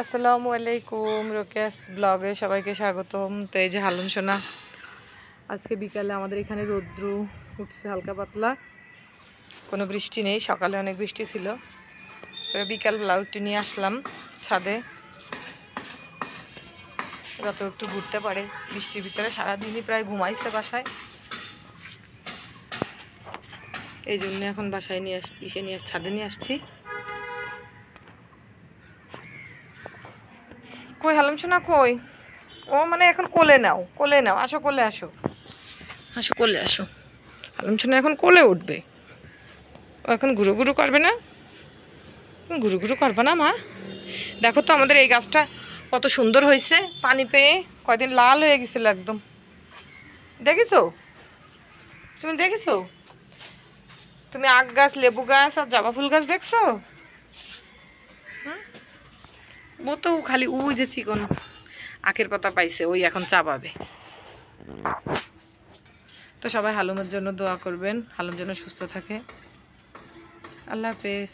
আসসালামু আলাইকুম, রোকেশ ব্লগে সবাইকে স্বাগতম। তো এই যে হালুন সোনা, আজকে বিকালে আমাদের এখানে রৌদ্র উঠছে হালকা পাতলা, কোনো বৃষ্টি নেই। সকালে অনেক বৃষ্টি ছিল, তবে বিকালবেলাও একটু নিয়ে আসলাম ছাদে, যত একটু ঘুরতে পারে। বৃষ্টির ভিতরে সারাদিনই প্রায় ঘুমাইছে বাসায়, এই জন্য এখন বাসায় নিয়ে আসছি, ছাদে নিয়ে আসছি। কই হালুন সোনা কই? ও মানে এখন কোলে নাও, আসো কোলে আসো, কোলে আসো। হালুন সোনা এখন কোলে উঠবে, ও এখন ঘুরু ঘুরু করবে না, ঘুরু ঘুরু করবে না মা। দেখো তো আমাদের এই গাছটা কত সুন্দর হয়েছে, পানি পেয়ে কয়দিন লাল হয়ে গেছিল একদম। দেখেছো? তুমি দেখেছো? তুমি আখ গাছ, লেবু গাছ আর জবা ফুল গাছ দেখছো? ও তো খালি ওই যে চিকন আখের পাতা পাইছে, ওই এখন চাপাবে। তো সবাই হালুমের জন্য দোয়া করবেন, হালুম যেন সুস্থ থাকে। আল্লাহ হাফেজ।